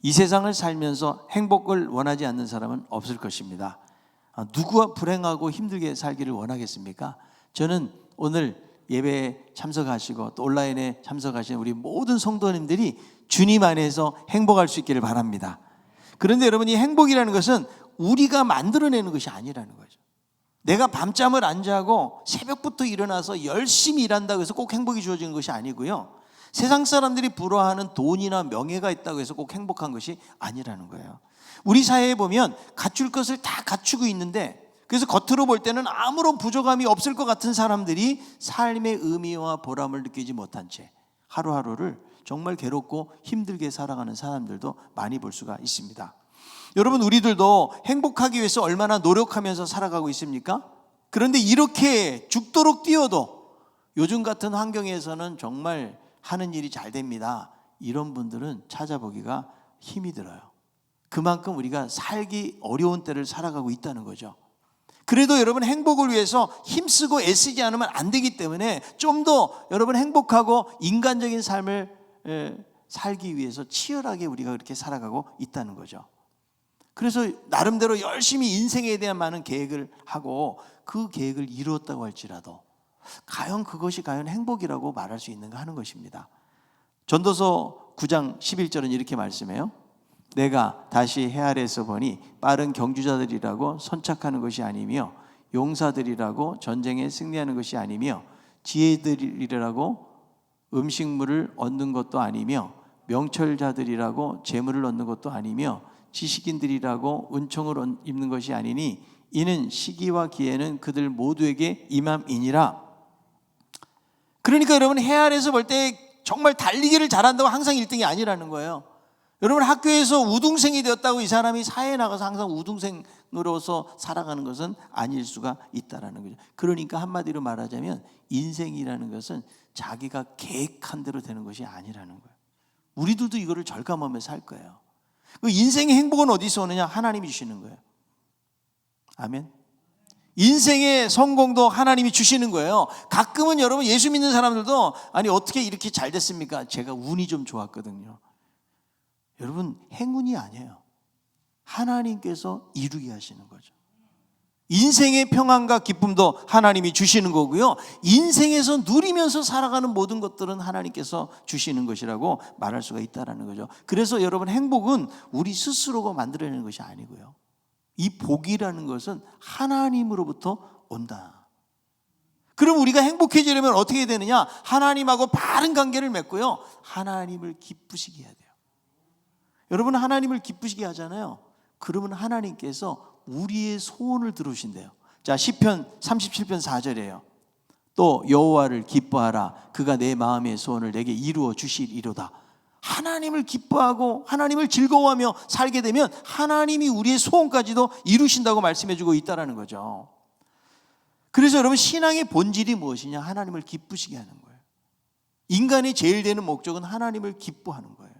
이 세상을 살면서 행복을 원하지 않는 사람은 없을 것입니다. 누구와 불행하고 힘들게 살기를 원하겠습니까? 저는 오늘 예배에 참석하시고 또 온라인에 참석하신 우리 모든 성도님들이 주님 안에서 행복할 수 있기를 바랍니다. 그런데 여러분, 이 행복이라는 것은 우리가 만들어내는 것이 아니라는 거죠. 내가 밤잠을 안 자고 새벽부터 일어나서 열심히 일한다고 해서 꼭 행복이 주어지는 것이 아니고요, 세상 사람들이 부러워하는 돈이나 명예가 있다고 해서 꼭 행복한 것이 아니라는 거예요. 우리 사회에 보면 갖출 것을 다 갖추고 있는데, 그래서 겉으로 볼 때는 아무런 부족함이 없을 것 같은 사람들이 삶의 의미와 보람을 느끼지 못한 채 하루하루를 정말 괴롭고 힘들게 살아가는 사람들도 많이 볼 수가 있습니다. 여러분, 우리들도 행복하기 위해서 얼마나 노력하면서 살아가고 있습니까? 그런데 이렇게 죽도록 뛰어도 요즘 같은 환경에서는 정말 하는 일이 잘 됩니다, 이런 분들은 찾아보기가 힘이 들어요. 그만큼 우리가 살기 어려운 때를 살아가고 있다는 거죠. 그래도 여러분, 행복을 위해서 힘쓰고 애쓰지 않으면 안 되기 때문에 좀 더 여러분 행복하고 인간적인 삶을 살기 위해서 치열하게 우리가 그렇게 살아가고 있다는 거죠. 그래서 나름대로 열심히 인생에 대한 많은 계획을 하고 그 계획을 이루었다고 할지라도 과연 그것이 과연 행복이라고 말할 수 있는가 하는 것입니다. 전도서 9장 11절은 이렇게 말씀해요. 내가 다시 해 아래에서 보니 빠른 경주자들이라고 선착하는 것이 아니며 용사들이라고 전쟁에 승리하는 것이 아니며 지혜들이라고 음식물을 얻는 것도 아니며 명철자들이라고 재물을 얻는 것도 아니며 지식인들이라고 은총을 입는 것이 아니니 이는 시기와 기회는 그들 모두에게 임함이니라. 그러니까 여러분, 해 아래에서 볼 때 정말 달리기를 잘한다고 항상 1등이 아니라는 거예요. 여러분, 학교에서 우등생이 되었다고 이 사람이 사회에 나가서 항상 우등생으로서 살아가는 것은 아닐 수가 있다는 거죠. 그러니까 한마디로 말하자면 인생이라는 것은 자기가 계획한 대로 되는 것이 아니라는 거예요. 우리들도 이거를 절감하며 살 거예요. 그 인생의 행복은 어디서 오느냐? 하나님이 주시는 거예요. 아멘. 인생의 성공도 하나님이 주시는 거예요. 가끔은 여러분, 예수 믿는 사람들도 아니 어떻게 이렇게 잘 됐습니까? 제가 운이 좀 좋았거든요. 여러분, 행운이 아니에요. 하나님께서 이루게 하시는 거죠. 인생의 평안과 기쁨도 하나님이 주시는 거고요, 인생에서 누리면서 살아가는 모든 것들은 하나님께서 주시는 것이라고 말할 수가 있다는 거죠. 그래서 여러분, 행복은 우리 스스로가 만들어내는 것이 아니고요, 이 복이라는 것은 하나님으로부터 온다. 그럼 우리가 행복해지려면 어떻게 되느냐? 하나님하고 바른 관계를 맺고요, 하나님을 기쁘시게 해야 돼요. 여러분, 하나님을 기쁘시게 하잖아요. 그러면 하나님께서 우리의 소원을 들으신대요. 자, 시편 37편 4절이에요. 또 여호와를 기뻐하라. 그가 내 마음의 소원을 내게 이루어 주시리로다. 하나님을 기뻐하고 하나님을 즐거워하며 살게 되면 하나님이 우리의 소원까지도 이루신다고 말씀해주고 있다는 거죠. 그래서 여러분, 신앙의 본질이 무엇이냐? 하나님을 기쁘시게 하는 거예요. 인간이 제일 되는 목적은 하나님을 기뻐하는 거예요.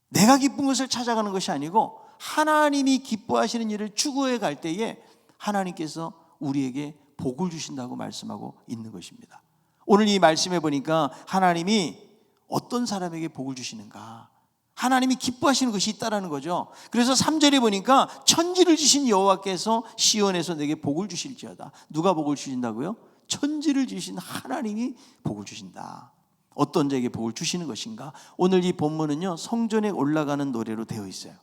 내가 기쁜 것을 찾아가는 것이 아니고 하나님이 기뻐하시는 일을 추구해 갈 때에 하나님께서 우리에게 복을 주신다고 말씀하고 있는 것입니다. 오늘 이 말씀해 보니까 하나님이 어떤 사람에게 복을 주시는가, 하나님이 기뻐하시는 것이 있다는 거죠. 그래서 3절에 보니까 천지를 지신 여호와께서 시온에서 내게 복을 주실지어다. 누가 복을 주신다고요? 천지를 지신 하나님이 복을 주신다. 어떤 자에게 복을 주시는 것인가? 오늘 이 본문은요, 성전에 올라가는 노래로 되어 있어요.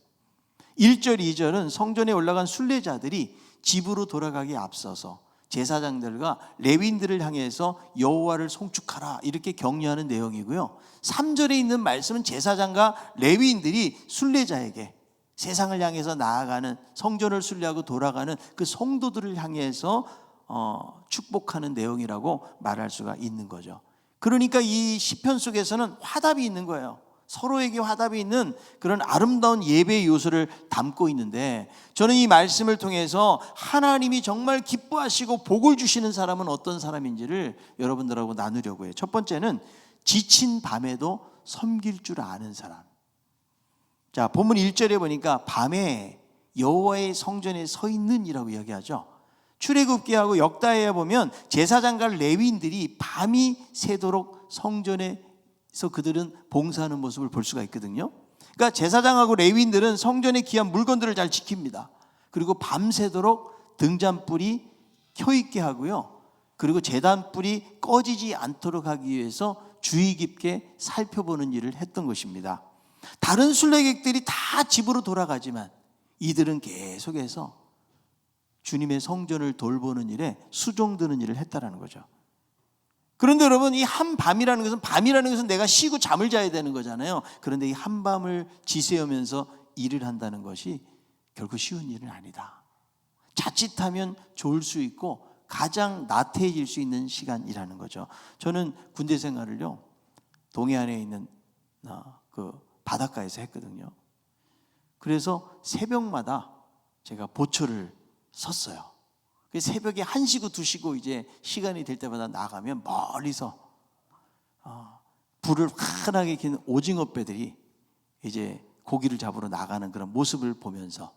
1절, 2절은 성전에 올라간 순례자들이 집으로 돌아가기에 앞서서 제사장들과 레위인들을 향해서 여호와를 송축하라 이렇게 격려하는 내용이고요, 3절에 있는 말씀은 제사장과 레위인들이 순례자에게 세상을 향해서 나아가는, 성전을 순례하고 돌아가는 그 성도들을 향해서 축복하는 내용이라고 말할 수가 있는 거죠. 그러니까 이 시편 속에서는 화답이 있는 거예요. 서로에게 화답이 있는 그런 아름다운 예배의 요소를 담고 있는데, 저는 이 말씀을 통해서 하나님이 정말 기뻐하시고 복을 주시는 사람은 어떤 사람인지를 여러분들하고 나누려고 해요. 첫 번째는 지친 밤에도 섬길 줄 아는 사람. 자, 본문 1절에 보니까 밤에 여호와의 성전에 서 있는이라고 이야기하죠. 출애굽기하고 역다에 보면 제사장과 레위인들이 밤이 새도록 성전에서 그들은 봉사하는 모습을 볼 수가 있거든요. 그러니까 제사장하고 레위인들은 성전의 귀한 물건들을 잘 지킵니다. 그리고 밤새도록 등잔불이 켜있게 하고요. 그리고 제단불이 꺼지지 않도록 하기 위해서 주의 깊게 살펴보는 일을 했던 것입니다. 다른 순례객들이 다 집으로 돌아가지만 이들은 계속해서 주님의 성전을 돌보는 일에 수종드는 일을 했다라는 거죠. 그런데 여러분, 이 한밤이라는 것은 내가 쉬고 잠을 자야 되는 거잖아요. 그런데 이 한밤을 지새우면서 일을 한다는 것이 결코 쉬운 일은 아니다. 자칫하면 좋을 수 있고 가장 나태해질 수 있는 시간이라는 거죠. 저는 군대 생활을요, 동해안에 있는 그 바닷가에서 했거든요. 그래서 새벽마다 제가 보초를 섰어요. 새벽에 1시고 2시고 이제 시간이 될 때마다 나가면 멀리서 불을 환하게 켜는 오징어 배들이 이제 고기를 잡으러 나가는 그런 모습을 보면서,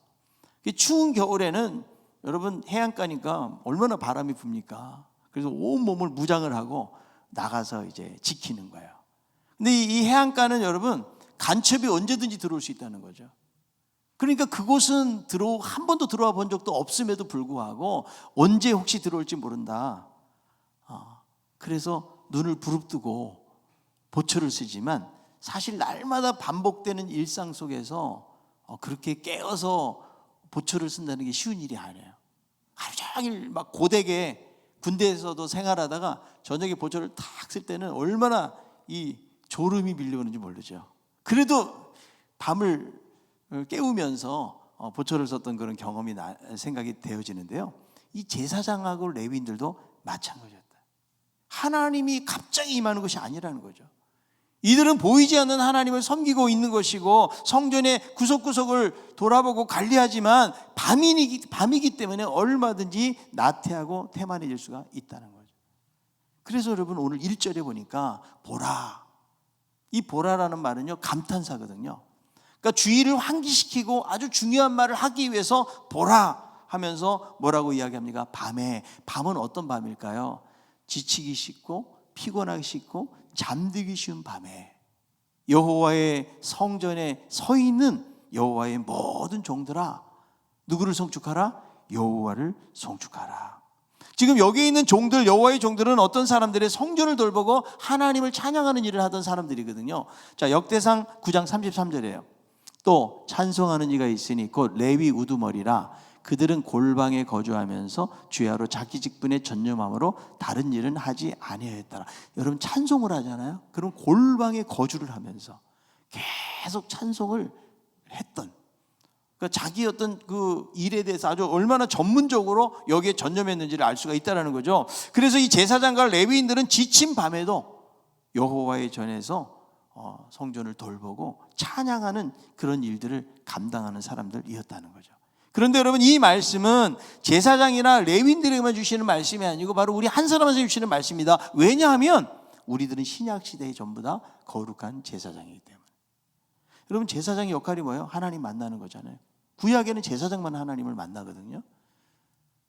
추운 겨울에는 여러분 해안가니까 얼마나 바람이 붑니까? 그래서 온몸을 무장을 하고 나가서 이제 지키는 거예요. 근데 이 해안가는 여러분 간첩이 언제든지 들어올 수 있다는 거죠. 그러니까 그곳은 한 번도 들어와 본 적도 없음에도 불구하고 언제 혹시 들어올지 모른다. 그래서 눈을 부릅뜨고 보초를 쓰지만 사실 날마다 반복되는 일상 속에서 그렇게 깨어서 보초를 쓴다는 게 쉬운 일이 아니에요. 하루 종일 막 고되게 군대에서도 생활하다가 저녁에 보초를 탁 쓸 때는 얼마나 이 졸음이 밀려오는지 모르죠. 그래도 밤을 깨우면서 보초를 썼던 그런 경험이 생각이 되어지는데요. 이 제사장하고 레위인들도 마찬가지였다. 하나님이 갑자기 임하는 것이 아니라는 거죠. 이들은 보이지 않는 하나님을 섬기고 있는 것이고 성전의 구석구석을 돌아보고 관리하지만 밤이기 때문에 얼마든지 나태하고 태만해질 수가 있다는 거죠. 그래서 여러분 오늘 1절에 보니까 보라, 이 보라라는 말은요 감탄사거든요. 그러니까 주의를 환기시키고 아주 중요한 말을 하기 위해서 보라 하면서 뭐라고 이야기합니까? 밤은 어떤 밤일까요? 지치기 쉽고 피곤하기 쉽고 잠들기 쉬운 밤에 여호와의 성전에 서 있는 여호와의 모든 종들아, 누구를 송축하라? 여호와를 송축하라. 지금 여기 있는 종들, 여호와의 종들은 어떤 사람들의 성전을 돌보고 하나님을 찬양하는 일을 하던 사람들이거든요. 자, 역대상 9장 33절이에요. 또 찬송하는 이가 있으니 곧 레위 우두머리라. 그들은 골방에 거주하면서 주야로 자기 직분에 전념함으로 다른 일은 하지 아니하였더라. 여러분 찬송을 하잖아요. 그럼 골방에 거주를 하면서 계속 찬송을 했던, 그러니까 자기 어떤 그 일에 대해서 아주 얼마나 전문적으로 여기에 전념했는지를 알 수가 있다는 거죠. 그래서 이 제사장과 레위인들은 지친 밤에도 여호와의 전에서 성전을 돌보고 찬양하는 그런 일들을 감당하는 사람들이었다는 거죠. 그런데 여러분 이 말씀은 제사장이나 레위인들에게만 주시는 말씀이 아니고 바로 우리 한 사람한테 주시는 말씀입니다. 왜냐하면 우리들은 신약시대에 전부 다 거룩한 제사장이기 때문에. 여러분 제사장의 역할이 뭐예요? 하나님 만나는 거잖아요. 구약에는 제사장만 하나님을 만나거든요.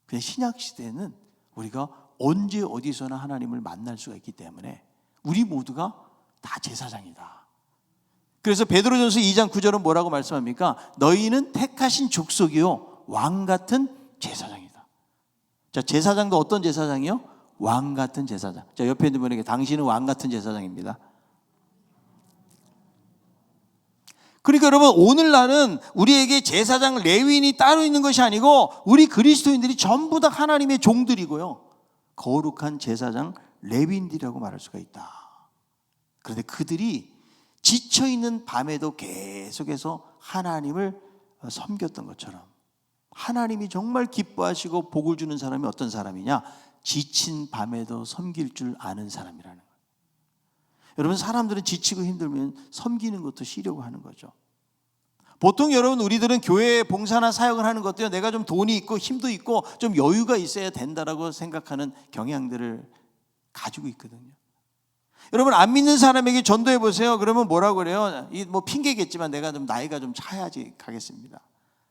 근데 신약시대에는 우리가 언제 어디서나 하나님을 만날 수가 있기 때문에 우리 모두가 다 제사장이다. 그래서 베드로전서 2장 9절은 뭐라고 말씀합니까? 너희는 택하신 족속이요 왕 같은 제사장이다. 자, 제사장도 어떤 제사장이요? 왕 같은 제사장. 자, 옆에 있는 분에게 당신은 왕 같은 제사장입니다. 그러니까 여러분 오늘날은 우리에게 제사장 레위인이 따로 있는 것이 아니고 우리 그리스도인들이 전부 다 하나님의 종들이고요 거룩한 제사장 레위인들이라고 말할 수가 있다. 그런데 그들이 지쳐있는 밤에도 계속해서 하나님을 섬겼던 것처럼 하나님이 정말 기뻐하시고 복을 주는 사람이 어떤 사람이냐? 지친 밤에도 섬길 줄 아는 사람이라는 거예요. 여러분 사람들은 지치고 힘들면 섬기는 것도 쉬려고 하는 거죠. 보통 여러분 우리들은 교회에 봉사나 사역을 하는 것도요 내가 좀 돈이 있고 힘도 있고 좀 여유가 있어야 된다라고 생각하는 경향들을 가지고 있거든요. 여러분 안 믿는 사람에게 전도해 보세요. 그러면 뭐라고 그래요? 이 뭐 핑계겠지만 내가 좀 나이가 좀 차야지 가겠습니다.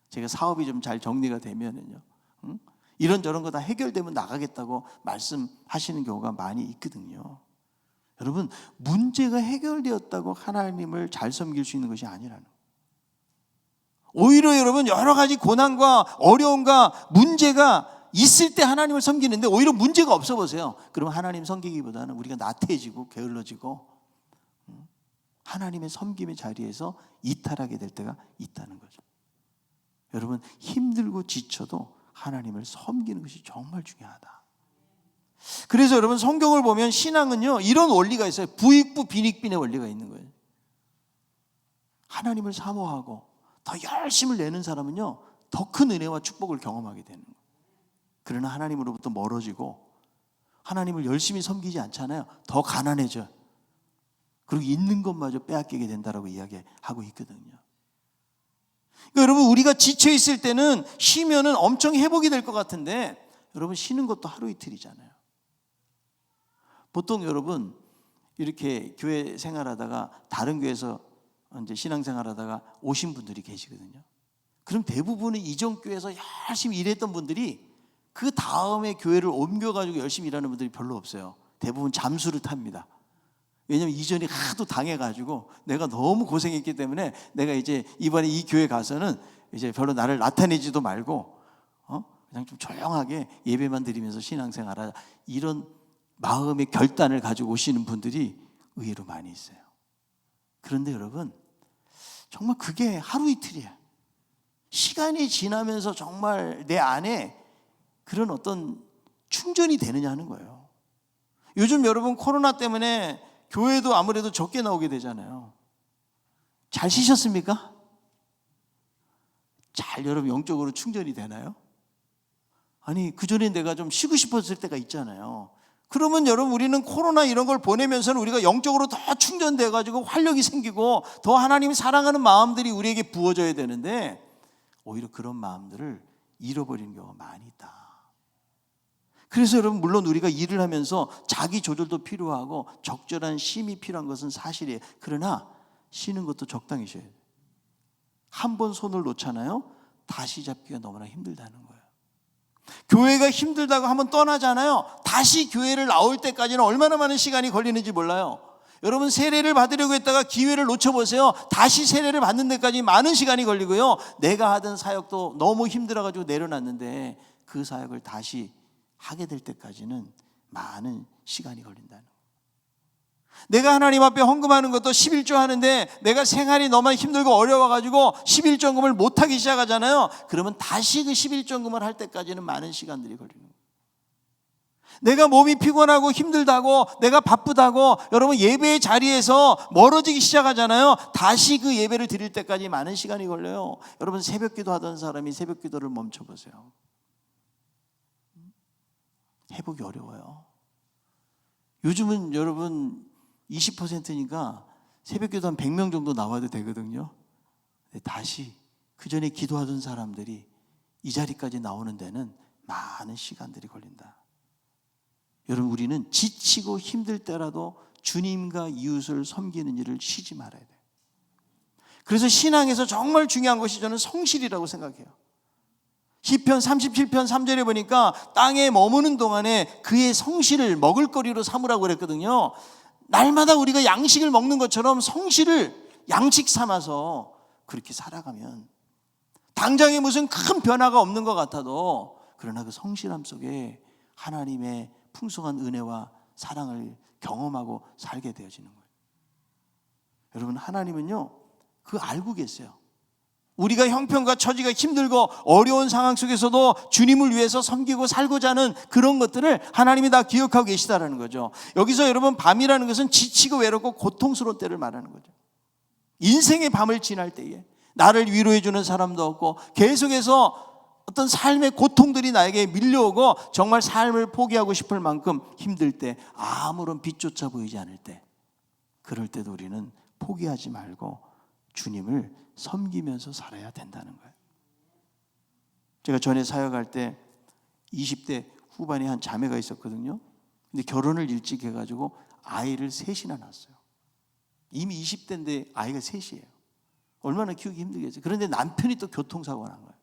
제가 사업이 좀 잘 정리가 되면은요. 이런저런 거 다 해결되면 나가겠다고 말씀하시는 경우가 많이 있거든요. 여러분 문제가 해결되었다고 하나님을 잘 섬길 수 있는 것이 아니라는 거예요. 오히려 여러분 여러 가지 고난과 어려움과 문제가 있을 때 하나님을 섬기는데 오히려 문제가 없어 보세요. 그럼 하나님 섬기기보다는 우리가 나태해지고 게을러지고 하나님의 섬김의 자리에서 이탈하게 될 때가 있다는 거죠. 여러분 힘들고 지쳐도 하나님을 섬기는 것이 정말 중요하다. 그래서 여러분 성경을 보면 신앙은요 이런 원리가 있어요. 부익부 빈익빈의 원리가 있는 거예요. 하나님을 사모하고 더 열심을 내는 사람은요 더 큰 은혜와 축복을 경험하게 되는 거예요. 그러나 하나님으로부터 멀어지고 하나님을 열심히 섬기지 않잖아요. 더 가난해져요. 그리고 있는 것마저 빼앗기게 된다라고 이야기하고 있거든요. 그러니까 여러분 우리가 지쳐 있을 때는 쉬면은 엄청 회복이 될 것 같은데 여러분 쉬는 것도 하루 이틀이잖아요. 보통 여러분 이렇게 교회 생활하다가 다른 교회에서 이제 신앙생활하다가 오신 분들이 계시거든요. 그럼 대부분은 이전 교회에서 열심히 일했던 분들이 그 다음에 교회를 옮겨가지고 열심히 일하는 분들이 별로 없어요. 대부분 잠수를 탑니다. 왜냐하면 이전에 하도 당해가지고 내가 너무 고생했기 때문에 내가 이제 이번에 이 교회 가서는 이제 별로 나를 나타내지도 말고 그냥 좀 조용하게 예배만 드리면서 신앙생활하자, 이런 마음의 결단을 가지고 오시는 분들이 의외로 많이 있어요. 그런데 여러분 정말 그게 하루 이틀이야. 시간이 지나면서 정말 내 안에 그런 어떤 충전이 되느냐 하는 거예요. 요즘 여러분 코로나 때문에 교회도 아무래도 적게 나오게 되잖아요. 잘 쉬셨습니까? 잘 여러분 영적으로 충전이 되나요? 아니 그전에 내가 좀 쉬고 싶었을 때가 있잖아요. 그러면 여러분 우리는 코로나 이런 걸 보내면서는 우리가 영적으로 더 충전돼 가지고 활력이 생기고 더 하나님이 사랑하는 마음들이 우리에게 부어져야 되는데 오히려 그런 마음들을 잃어버리는 경우가 많이 있다. 그래서 여러분 물론 우리가 일을 하면서 자기 조절도 필요하고 적절한 쉼이 필요한 것은 사실이에요. 그러나 쉬는 것도 적당히 쉬어야 돼요. 한 번 손을 놓잖아요. 다시 잡기가 너무나 힘들다는 거예요. 교회가 힘들다고 한번 떠나잖아요. 다시 교회를 나올 때까지는 얼마나 많은 시간이 걸리는지 몰라요. 여러분 세례를 받으려고 했다가 기회를 놓쳐보세요. 다시 세례를 받는 데까지 많은 시간이 걸리고요. 내가 하던 사역도 너무 힘들어가지고 내려놨는데 그 사역을 다시 하게 될 때까지는 많은 시간이 걸린다는 거예요. 내가 하나님 앞에 헌금하는 것도 11조 하는데 내가 생활이 너무 힘들고 어려워가지고 11조금을 못하기 시작하잖아요. 그러면 다시 그 11조금을 할 때까지는 많은 시간들이 걸리는 거예요. 내가 몸이 피곤하고 힘들다고 내가 바쁘다고 여러분 예배의 자리에서 멀어지기 시작하잖아요. 다시 그 예배를 드릴 때까지 많은 시간이 걸려요. 여러분 새벽 기도 하던 사람이 새벽 기도를 멈춰보세요. 회복이 어려워요. 요즘은 여러분 20%니까 새벽 기도 한 100명 정도 나와도 되거든요. 근데 다시 그 전에 기도하던 사람들이 이 자리까지 나오는 데는 많은 시간들이 걸린다. 여러분 우리는 지치고 힘들 때라도 주님과 이웃을 섬기는 일을 쉬지 말아야 돼요. 그래서 신앙에서 정말 중요한 것이 저는 성실이라고 생각해요. 시편 37편 3절에 보니까 땅에 머무는 동안에 그의 성실을 먹을거리로 삼으라고 그랬거든요. 날마다 우리가 양식을 먹는 것처럼 성실을 양식 삼아서 그렇게 살아가면 당장에 무슨 큰 변화가 없는 것 같아도 그러나 그 성실함 속에 하나님의 풍성한 은혜와 사랑을 경험하고 살게 되어지는 거예요. 여러분 하나님은요 그거 알고 계세요. 우리가 형편과 처지가 힘들고 어려운 상황 속에서도 주님을 위해서 섬기고 살고자 하는 그런 것들을 하나님이 다 기억하고 계시다라는 거죠. 여기서 여러분 밤이라는 것은 지치고 외롭고 고통스러운 때를 말하는 거죠. 인생의 밤을 지날 때에 나를 위로해 주는 사람도 없고 계속해서 어떤 삶의 고통들이 나에게 밀려오고 정말 삶을 포기하고 싶을 만큼 힘들 때 아무런 빛조차 보이지 않을 때 그럴 때도 우리는 포기하지 말고 주님을 섬기면서 살아야 된다는 거예요. 제가 전에 사역할 때 20대 후반에 한 자매가 있었거든요. 근데 결혼을 일찍 해가지고 아이를 셋이나 낳았어요. 이미 20대인데 아이가 셋이에요. 얼마나 키우기 힘들겠어요. 그런데 남편이 또 교통사고가 난 거예요.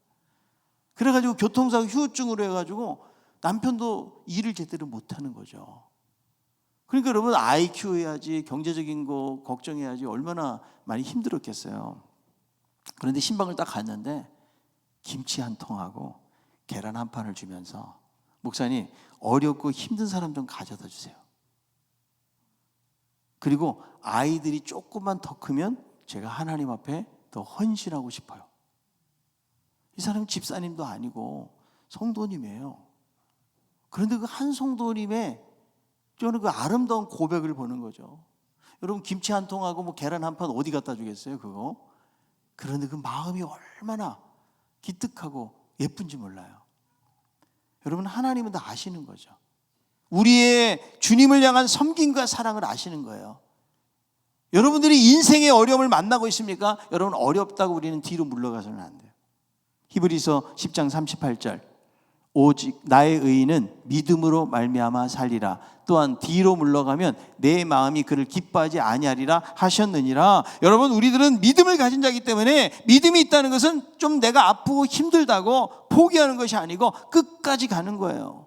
그래가지고 교통사고 후유증으로 해가지고 남편도 일을 제대로 못하는 거죠. 그러니까 여러분 아이 키워야지 경제적인 거 걱정해야지 얼마나 많이 힘들었겠어요. 그런데 신방을 딱 갔는데 김치 한 통하고 계란 한 판을 주면서 목사님, 어렵고 힘든 사람 좀 가져다 주세요. 그리고 아이들이 조금만 더 크면 제가 하나님 앞에 더 헌신하고 싶어요. 이 사람은 집사님도 아니고 성도님이에요. 그런데 그 한 성도님의 저는 그 아름다운 고백을 보는 거죠. 여러분, 김치 한 통하고 뭐 계란 한 판 어디 갖다 주겠어요, 그거? 그런데 그 마음이 얼마나 기특하고 예쁜지 몰라요. 여러분, 하나님은 다 아시는 거죠. 우리의 주님을 향한 섬김과 사랑을 아시는 거예요. 여러분들이 인생의 어려움을 만나고 있습니까? 여러분, 어렵다고 우리는 뒤로 물러가서는 안 돼요. 히브리서 10장 38절, 오직 나의 의인은 믿음으로 말미암아 살리라. 또한 뒤로 물러가면 내 마음이 그를 기뻐하지 아니하리라 하셨느니라. 여러분, 우리들은 믿음을 가진 자이기 때문에 믿음이 있다는 것은 좀 내가 아프고 힘들다고 포기하는 것이 아니고 끝까지 가는 거예요.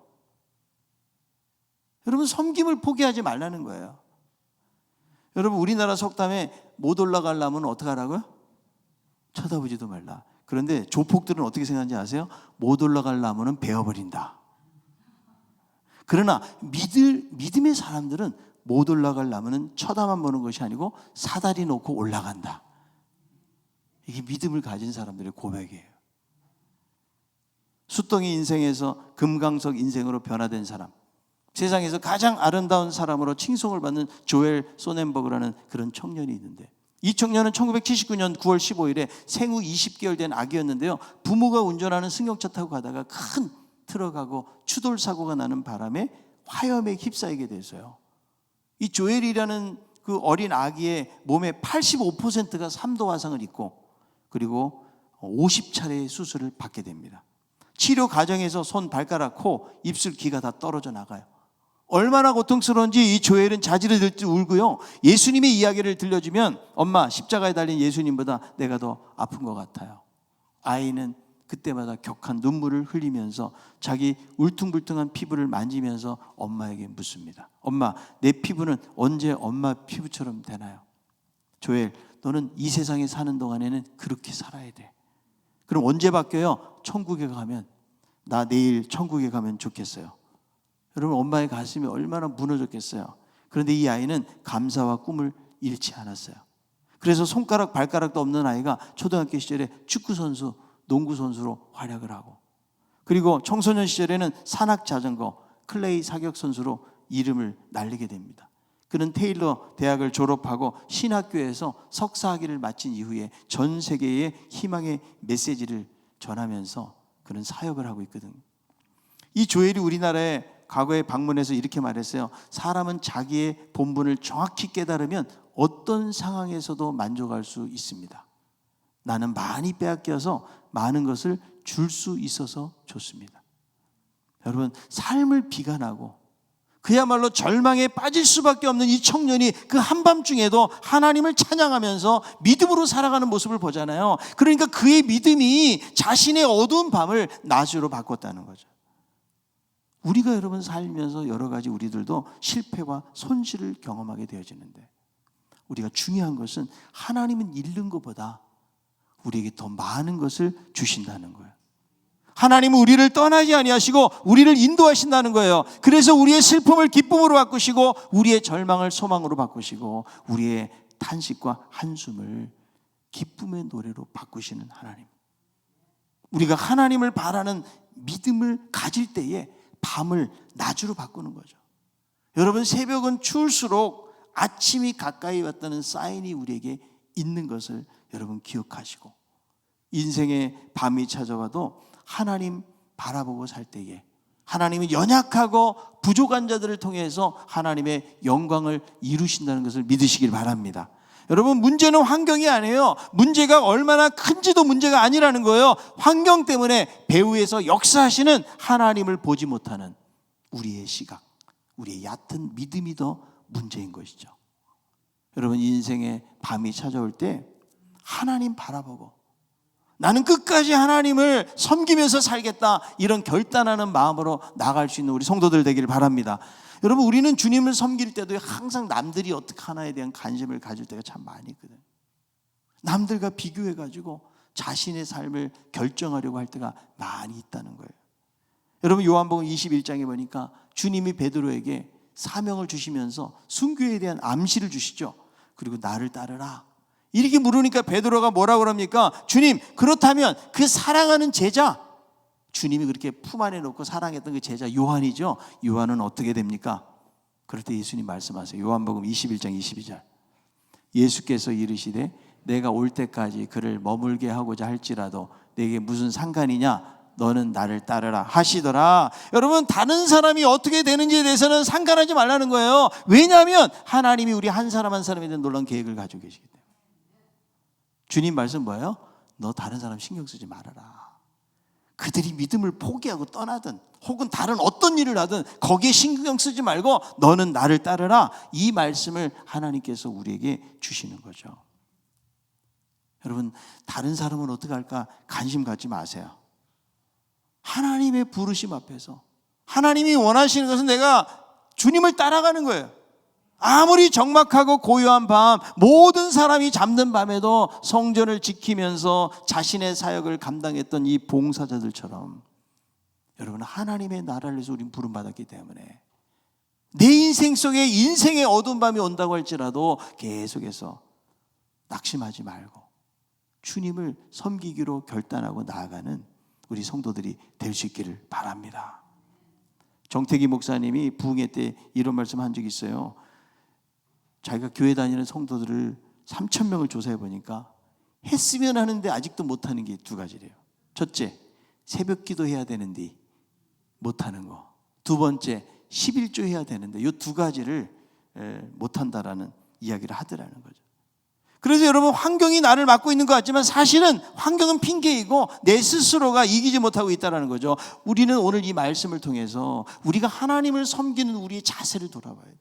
여러분, 섬김을 포기하지 말라는 거예요. 여러분, 우리나라 속담에 못 올라가려면 어떻게 하라고요? 쳐다보지도 말라. 그런데 조폭들은 어떻게 생각하는지 아세요? 못 올라가려면 베어버린다. 그러나 믿음의 사람들은 못 올라가려면 쳐다만 보는 것이 아니고 사다리 놓고 올라간다. 이게 믿음을 가진 사람들의 고백이에요. 숫덩이 인생에서 금강석 인생으로 변화된 사람, 세상에서 가장 아름다운 사람으로 칭송을 받는 조엘 소넨버그라는 그런 청년이 있는데, 이 청년은 1979년 9월 15일에 생후 20개월 된 아기였는데요, 부모가 운전하는 승용차 타고 가다가 큰 트럭하고 추돌 사고가 나는 바람에 화염에 휩싸이게 됐어요. 이 조엘이라는 그 어린 아기의 몸의 85%가 3도 화상을 입고, 그리고 50차례의 수술을 받게 됩니다. 치료 과정에서 손, 발가락, 코, 입술, 귀가 다 떨어져 나가요. 얼마나 고통스러운지 이 조엘은 자지러들지 울고요, 예수님의 이야기를 들려주면 엄마, 십자가에 달린 예수님보다 내가 더 아픈 것 같아요. 아이는 그때마다 격한 눈물을 흘리면서 자기 울퉁불퉁한 피부를 만지면서 엄마에게 묻습니다. 엄마, 내 피부는 언제 엄마 피부처럼 되나요? 조엘, 너는 이 세상에 사는 동안에는 그렇게 살아야 돼. 그럼 언제 바뀌어요? 천국에 가면. 나 내일 천국에 가면 좋겠어요. 여러분, 엄마의 가슴이 얼마나 무너졌겠어요. 그런데 이 아이는 감사와 꿈을 잃지 않았어요. 그래서 손가락 발가락도 없는 아이가 초등학교 시절에 축구선수, 농구선수로 활약을 하고, 그리고 청소년 시절에는 산악자전거, 클레이 사격선수로 이름을 날리게 됩니다. 그는 테일러 대학을 졸업하고 신학교에서 석사학위를 마친 이후에 전 세계에 희망의 메시지를 전하면서 그는 사역을 하고 있거든요. 이 조엘이 우리나라에 과거에 방문해서 이렇게 말했어요. 사람은 자기의 본분을 정확히 깨달으면 어떤 상황에서도 만족할 수 있습니다. 나는 많이 빼앗겨서 많은 것을 줄 수 있어서 좋습니다. 여러분, 삶을 비관하고 그야말로 절망에 빠질 수밖에 없는 이 청년이 그 한밤중에도 하나님을 찬양하면서 믿음으로 살아가는 모습을 보잖아요. 그러니까 그의 믿음이 자신의 어두운 밤을 낮으로 바꿨다는 거죠. 우리가 여러분 살면서 여러 가지 우리들도 실패와 손실을 경험하게 되어지는데, 우리가 중요한 것은 하나님은 잃는 것보다 우리에게 더 많은 것을 주신다는 거예요. 하나님은 우리를 떠나지 아니하시고 우리를 인도하신다는 거예요. 그래서 우리의 슬픔을 기쁨으로 바꾸시고 우리의 절망을 소망으로 바꾸시고 우리의 탄식과 한숨을 기쁨의 노래로 바꾸시는 하나님. 우리가 하나님을 바라는 믿음을 가질 때에 밤을 낮으로 바꾸는 거죠. 여러분, 새벽은 추울수록 아침이 가까이 왔다는 사인이 우리에게 있는 것을 여러분 기억하시고, 인생의 밤이 찾아와도 하나님 바라보고 살 때에 하나님은 연약하고 부족한 자들을 통해서 하나님의 영광을 이루신다는 것을 믿으시길 바랍니다. 여러분, 문제는 환경이 아니에요. 문제가 얼마나 큰지도 문제가 아니라는 거예요. 환경 때문에 배후에서 역사하시는 하나님을 보지 못하는 우리의 시각, 우리의 얕은 믿음이 더 문제인 것이죠. 여러분, 인생의 밤이 찾아올 때 하나님 바라보고 나는 끝까지 하나님을 섬기면서 살겠다, 이런 결단하는 마음으로 나아갈 수 있는 우리 성도들 되기를 바랍니다. 여러분, 우리는 주님을 섬길 때도 항상 남들이 어떻게 하나에 대한 관심을 가질 때가 참 많이 있거든요. 남들과 비교해가지고 자신의 삶을 결정하려고 할 때가 많이 있다는 거예요. 여러분 요한복음 21장에 보니까 주님이 베드로에게 사명을 주시면서 순교에 대한 암시를 주시죠. 그리고 나를 따르라 이렇게 물으니까 베드로가 뭐라고 그럽니까? 주님, 그렇다면 그 사랑하는 제자, 주님이 그렇게 품 안에 놓고 사랑했던 그 제자 요한이죠. 요한은 어떻게 됩니까? 그럴 때 예수님 말씀하세요. 요한복음 21장 22절. 예수께서 이르시되 내가 올 때까지 그를 머물게 하고자 할지라도 내게 무슨 상관이냐? 너는 나를 따르라 하시더라. 여러분, 다른 사람이 어떻게 되는지에 대해서는 상관하지 말라는 거예요. 왜냐하면 하나님이 우리 한 사람 한 사람에 대한 놀라운 계획을 가지고 계시기 때문에. 주님 말씀 뭐예요? 너 다른 사람 신경 쓰지 말아라. 그들이 믿음을 포기하고 떠나든 혹은 다른 어떤 일을 하든 거기에 신경 쓰지 말고 너는 나를 따르라. 이 말씀을 하나님께서 우리에게 주시는 거죠. 여러분, 다른 사람은 어떻게 할까 관심 갖지 마세요. 하나님의 부르심 앞에서 하나님이 원하시는 것은 내가 주님을 따라가는 거예요. 아무리 적막하고 고요한 밤, 모든 사람이 잠든 밤에도 성전을 지키면서 자신의 사역을 감당했던 이 봉사자들처럼 여러분, 하나님의 나라를 위해서 우리는 부름받았기 때문에 내 인생 속에 인생의 어두운 밤이 온다고 할지라도 계속해서 낙심하지 말고 주님을 섬기기로 결단하고 나아가는 우리 성도들이 될 수 있기를 바랍니다. 정태기 목사님이 부흥회 때 이런 말씀 한 적이 있어요. 자기가 교회 다니는 성도들을 3,000명을 조사해 보니까 했으면 하는데 아직도 못하는 게 두 가지래요. 첫째, 새벽 기도해야 되는데 못하는 거. 두 번째, 11조 해야 되는데 이 두 가지를 못한다라는 이야기를 하더라는 거죠. 그래서 여러분, 환경이 나를 막고 있는 것 같지만 사실은 환경은 핑계이고 내 스스로가 이기지 못하고 있다는 거죠. 우리는 오늘 이 말씀을 통해서 우리가 하나님을 섬기는 우리의 자세를 돌아봐야 돼요.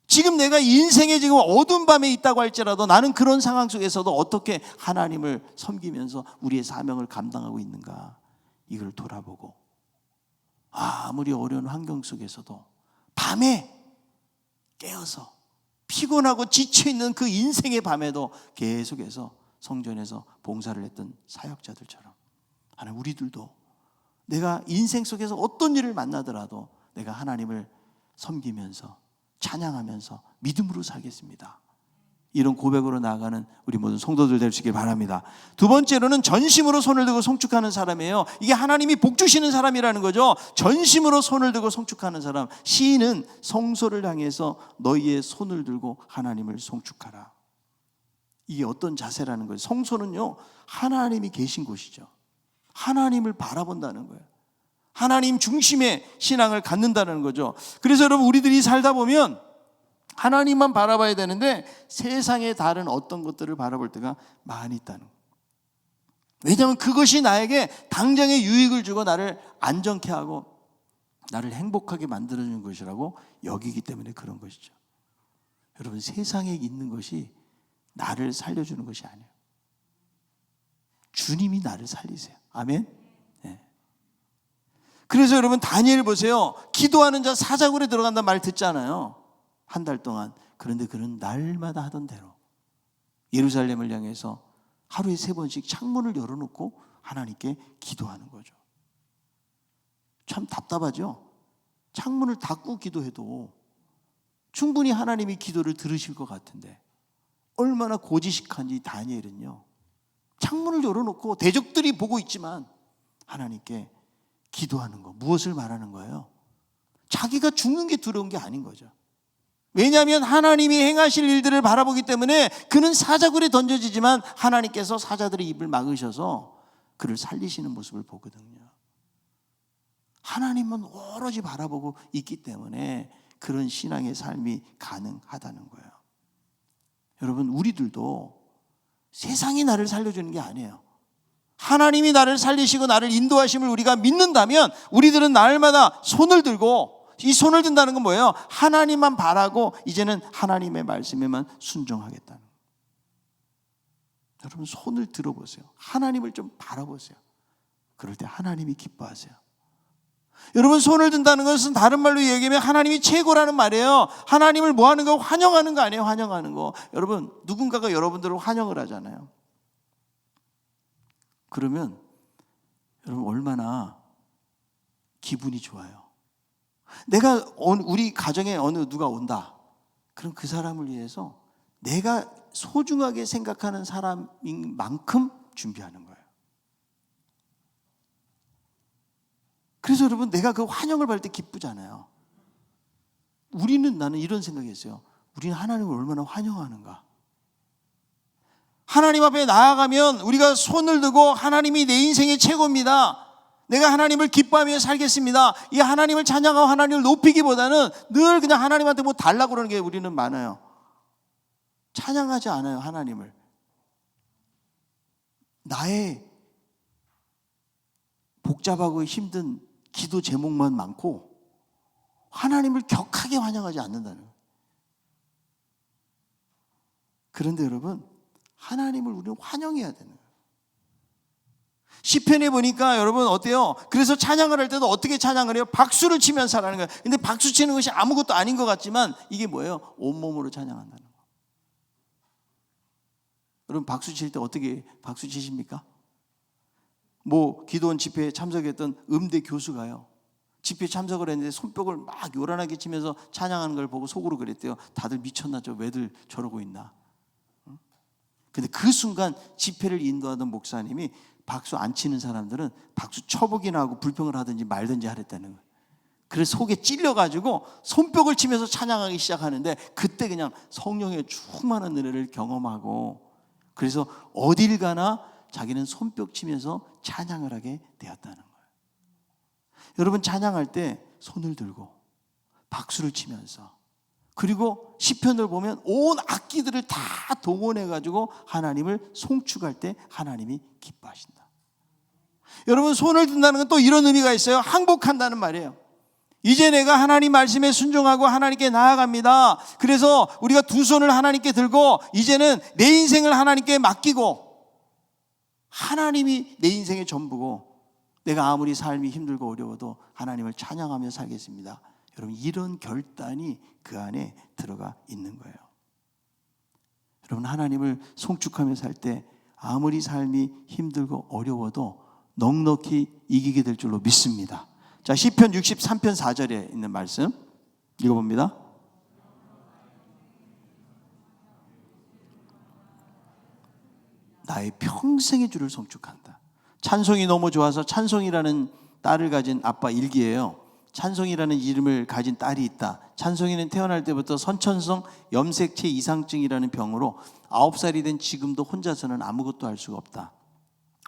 지금 내가 인생에 지금 어두운 밤에 있다고 할지라도 나는 그런 상황 속에서도 어떻게 하나님을 섬기면서 우리의 사명을 감당하고 있는가, 이걸 돌아보고 아무리 어려운 환경 속에서도 밤에 깨어서 피곤하고 지쳐있는 그 인생의 밤에도 계속해서 성전에서 봉사를 했던 사역자들처럼 하나님, 우리들도 내가 인생 속에서 어떤 일을 만나더라도 내가 하나님을 섬기면서 찬양하면서 믿음으로 살겠습니다, 이런 고백으로 나아가는 우리 모든 성도들 될 수 있길 바랍니다. 두 번째로는 전심으로 손을 들고 송축하는 사람이에요. 이게 하나님이 복 주시는 사람이라는 거죠. 전심으로 손을 들고 송축하는 사람. 시인은 성소를 향해서 너희의 손을 들고 하나님을 송축하라. 이게 어떤 자세라는 거예요? 성소는요, 하나님이 계신 곳이죠. 하나님을 바라본다는 거예요. 하나님 중심의 신앙을 갖는다는 거죠. 그래서 여러분, 우리들이 살다 보면 하나님만 바라봐야 되는데 세상의 다른 어떤 것들을 바라볼 때가 많이 있다는 거예요. 왜냐하면 그것이 나에게 당장의 유익을 주고 나를 안정케 하고 나를 행복하게 만들어주는 것이라고 여기기 때문에 그런 것이죠. 여러분, 세상에 있는 것이 나를 살려주는 것이 아니에요. 주님이 나를 살리세요. 아멘. 네. 그래서 여러분, 다니엘 보세요. 기도하는 자 사자굴에 들어간다는 말 듣잖아요. 한 달 동안. 그런데 그는 날마다 하던 대로 예루살렘을 향해서 하루에 3번씩 창문을 열어놓고 하나님께 기도하는 거죠. 참 답답하죠. 창문을 닫고 기도해도 충분히 하나님이 기도를 들으실 것 같은데 얼마나 고지식한지 다니엘은요, 창문을 열어놓고 대적들이 보고 있지만 하나님께 기도하는 거. 무엇을 말하는 거예요? 자기가 죽는 게 두려운 게 아닌 거죠. 왜냐하면 하나님이 행하실 일들을 바라보기 때문에 그는 사자굴에 던져지지만 하나님께서 사자들의 입을 막으셔서 그를 살리시는 모습을 보거든요. 하나님은 오로지 바라보고 있기 때문에 그런 신앙의 삶이 가능하다는 거예요. 여러분, 우리들도 세상이 나를 살려주는 게 아니에요. 하나님이 나를 살리시고 나를 인도하심을 우리가 믿는다면 우리들은 날마다 손을 들고, 이 손을 든다는 건 뭐예요? 하나님만 바라고 이제는 하나님의 말씀에만 순종하겠다는 거예요. 여러분, 손을 들어보세요. 하나님을 좀 바라보세요. 그럴 때 하나님이 기뻐하세요. 여러분, 손을 든다는 것은 다른 말로 얘기하면 하나님이 최고라는 말이에요. 하나님을 뭐 하는 거? 환영하는 거 아니에요? 환영하는 거. 여러분, 누군가가 여러분들을 환영을 하잖아요. 그러면 여러분 얼마나 기분이 좋아요. 내가 우리 가정에 어느 누가 온다. 그럼 그 사람을 위해서 내가 소중하게 생각하는 사람인 만큼 준비하는 거예요. 그래서 여러분 내가 그 환영을 받을 때 기쁘잖아요. 나는 이런 생각이었어요. 우리는 하나님을 얼마나 환영하는가. 하나님 앞에 나아가면 우리가 손을 들고 하나님이 내 인생의 최고입니다. 내가 하나님을 기뻐하며 살겠습니다. 이 하나님을 찬양하고 하나님을 높이기보다는 늘 그냥 하나님한테 뭐 달라고 그러는 게 우리는 많아요. 찬양하지 않아요, 하나님을. 나의 복잡하고 힘든 기도 제목만 많고 하나님을 격하게 환영하지 않는다는 거예요. 그런데 여러분, 하나님을 우리는 환영해야 되는 거예요. 시편에 보니까 여러분 어때요? 그래서 찬양을 할 때도 어떻게 찬양을 해요? 박수를 치면서 하라는 거예요. 근데 박수 치는 것이 아무것도 아닌 것 같지만 이게 뭐예요? 온몸으로 찬양한다는 거예요. 여러분 박수 칠 때 어떻게 박수 치십니까? 기도원 집회에 참석했던 음대 교수가요, 집회에 참석을 했는데 손뼉을 막 요란하게 치면서 찬양하는 걸 보고 속으로 그랬대요. 다들 미쳤나? 왜들 저러고 있나? 근데 그 순간 집회를 인도하던 목사님이 박수 안 치는 사람들은 박수 쳐보기나 하고 불평을 하든지 말든지 하랬다는 거예요. 그래서 속에 찔려가지고 손뼉을 치면서 찬양하기 시작하는데 그때 그냥 성령의 충만한 은혜를 경험하고 그래서 어딜 가나 자기는 손뼉 치면서 찬양을 하게 되었다는 거예요. 여러분 찬양할 때 손을 들고 박수를 치면서 그리고 시편을 보면 온 악기들을 다 동원해가지고 하나님을 송축할 때 하나님이 기뻐하신다. 여러분 손을 든다는 건 또 이런 의미가 있어요. 항복한다는 말이에요. 이제 내가 하나님 말씀에 순종하고 하나님께 나아갑니다. 그래서 우리가 두 손을 하나님께 들고 이제는 내 인생을 하나님께 맡기고 하나님이 내 인생의 전부고 내가 아무리 삶이 힘들고 어려워도 하나님을 찬양하며 살겠습니다. 여러분 이런 결단이 그 안에 들어가 있는 거예요. 여러분 하나님을 송축하며 살 때 아무리 삶이 힘들고 어려워도 넉넉히 이기게 될 줄로 믿습니다. 자, 시편 63편 4절에 있는 말씀 읽어봅니다. 나의 평생의 주를 송축한다. 찬송이 너무 좋아서 찬송이라는 딸을 가진 아빠 일기예요. 찬송이라는 이름을 가진 딸이 있다. 찬송이는 태어날 때부터 선천성 염색체 이상증이라는 병으로 9살이 된 지금도 혼자서는 아무것도 할 수가 없다.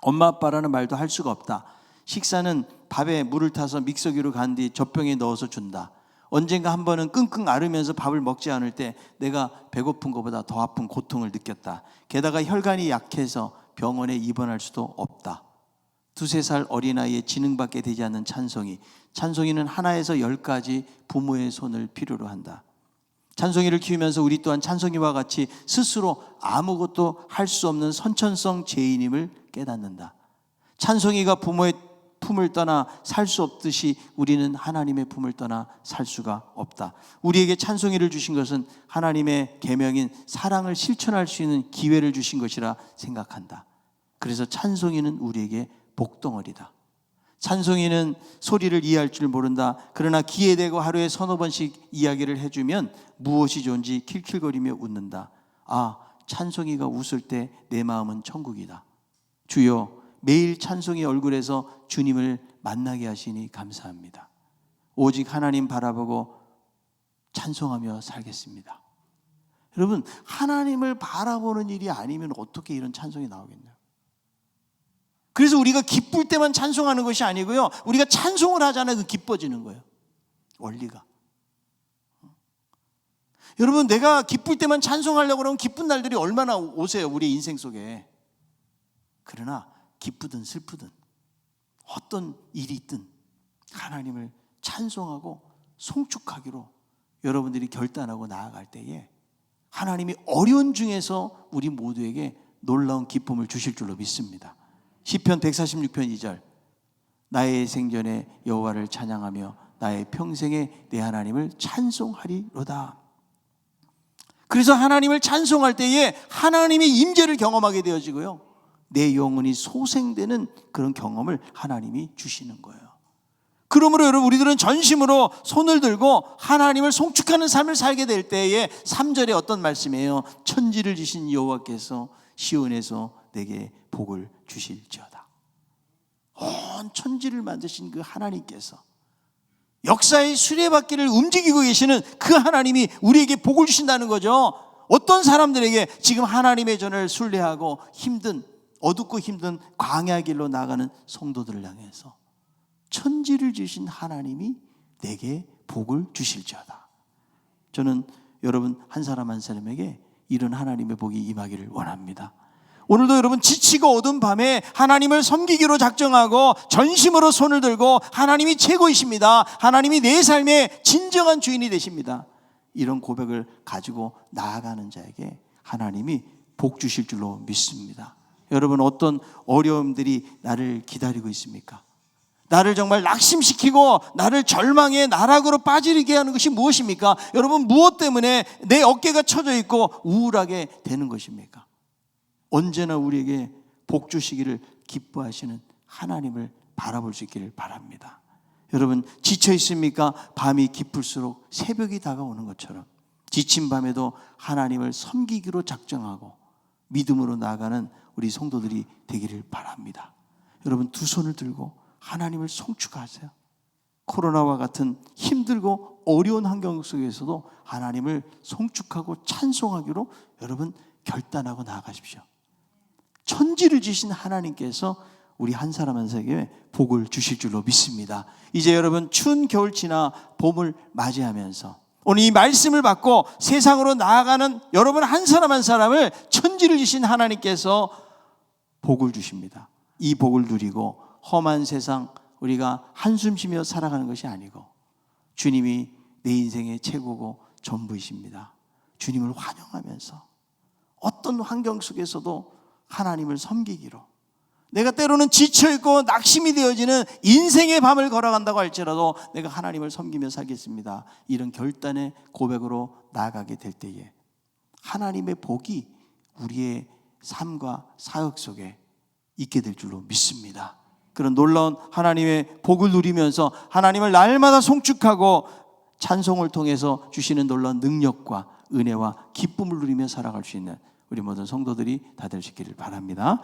엄마 아빠라는 말도 할 수가 없다. 식사는 밥에 물을 타서 믹서기로 간 뒤 젖병에 넣어서 준다. 언젠가 한 번은 끙끙 앓으면서 밥을 먹지 않을 때 내가 배고픈 것보다 더 아픈 고통을 느꼈다. 게다가 혈관이 약해서 병원에 입원할 수도 없다. 2-3살 어린아이의 지능밖에 되지 않는 찬송이는 하나에서 10가지 부모의 손을 필요로 한다. 찬송이를 키우면서 우리 또한 찬송이와 같이 스스로 아무것도 할 수 없는 선천성 죄인임을 깨닫는다. 찬송이가 부모의 품을 떠나 살 수 없듯이 우리는 하나님의 품을 떠나 살 수가 없다. 우리에게 찬송이를 주신 것은 하나님의 계명인 사랑을 실천할 수 있는 기회를 주신 것이라 생각한다. 그래서 찬송이는 우리에게 복덩어리다. 찬송이는 소리를 이해할 줄 모른다. 그러나 귀에 대고 하루에 1-2번씩 이야기를 해주면 무엇이 좋은지 킬킬거리며 웃는다. 아, 찬송이가 웃을 때 내 마음은 천국이다. 주여, 매일 찬송이 얼굴에서 주님을 만나게 하시니 감사합니다. 오직 하나님 바라보고 찬송하며 살겠습니다. 여러분, 하나님을 바라보는 일이 아니면 어떻게 이런 찬송이 나오겠나요? 그래서 우리가 기쁠 때만 찬송하는 것이 아니고요, 우리가 찬송을 하잖아요. 그 기뻐지는 거예요. 원리가. 여러분, 내가 기쁠 때만 찬송하려고 그러면 기쁜 날들이 얼마나 오세요, 우리 인생 속에. 그러나 기쁘든 슬프든 어떤 일이 있든 하나님을 찬송하고 송축하기로 여러분들이 결단하고 나아갈 때에 하나님이 어려운 중에서 우리 모두에게 놀라운 기쁨을 주실 줄로 믿습니다. 시편 146편 2절, 나의 생전에 여호와를 찬양하며 나의 평생에 내 하나님을 찬송하리로다. 그래서 하나님을 찬송할 때에 하나님의 임재를 경험하게 되어지고요, 내 영혼이 소생되는 그런 경험을 하나님이 주시는 거예요. 그러므로 여러분, 우리들은 전심으로 손을 들고 하나님을 송축하는 삶을 살게 될 때에 3절에 어떤 말씀이에요? 천지를 지신 여호와께서 시온에서 내게 복을 주실지어다. 온 천지를 만드신 그 하나님께서, 역사의 수레바퀴를 움직이고 계시는 그 하나님이 우리에게 복을 주신다는 거죠. 어떤 사람들에게 지금 하나님의 전을 순례하고 어둡고 힘든 광야 길로 나가는 성도들을 향해서 천지를 지으신 하나님이 내게 복을 주실지어다. 저는 여러분 한 사람 한 사람에게 이런 하나님의 복이 임하기를 원합니다. 오늘도 여러분, 지치고 어두운 밤에 하나님을 섬기기로 작정하고 전심으로 손을 들고 하나님이 최고이십니다, 하나님이 내 삶의 진정한 주인이 되십니다, 이런 고백을 가지고 나아가는 자에게 하나님이 복 주실 줄로 믿습니다. 여러분, 어떤 어려움들이 나를 기다리고 있습니까? 나를 정말 낙심시키고 나를 절망의 나락으로 빠지게 하는 것이 무엇입니까? 여러분, 무엇 때문에 내 어깨가 처져 있고 우울하게 되는 것입니까? 언제나 우리에게 복 주시기를 기뻐하시는 하나님을 바라볼 수 있기를 바랍니다. 여러분, 지쳐 있습니까? 밤이 깊을수록 새벽이 다가오는 것처럼 지친 밤에도 하나님을 섬기기로 작정하고 믿음으로 나아가는 우리 성도들이 되기를 바랍니다. 여러분, 두 손을 들고 하나님을 송축하세요. 코로나와 같은 힘들고 어려운 환경 속에서도 하나님을 송축하고 찬송하기로 여러분 결단하고 나아가십시오. 천지를 지신 하나님께서 우리 한 사람 한 사람에게 복을 주실 줄로 믿습니다. 이제 여러분, 추운 겨울 지나 봄을 맞이하면서 오늘 이 말씀을 받고 세상으로 나아가는 여러분 한 사람 한 사람을 천지를 지신 하나님께서 복을 주십니다. 이 복을 누리고 험한 세상 우리가 한숨 쉬며 살아가는 것이 아니고 주님이 내 인생의 최고고 전부이십니다. 주님을 환영하면서 어떤 환경 속에서도 하나님을 섬기기로, 내가 때로는 지쳐있고 낙심이 되어지는 인생의 밤을 걸어간다고 할지라도 내가 하나님을 섬기며 살겠습니다, 이런 결단의 고백으로 나아가게 될 때에 하나님의 복이 우리의 삶과 사역 속에 있게 될 줄로 믿습니다. 그런 놀라운 하나님의 복을 누리면서 하나님을 날마다 송축하고 찬송을 통해서 주시는 놀라운 능력과 은혜와 기쁨을 누리며 살아갈 수 있는 우리 모든 성도들이 다 되시기를 바랍니다.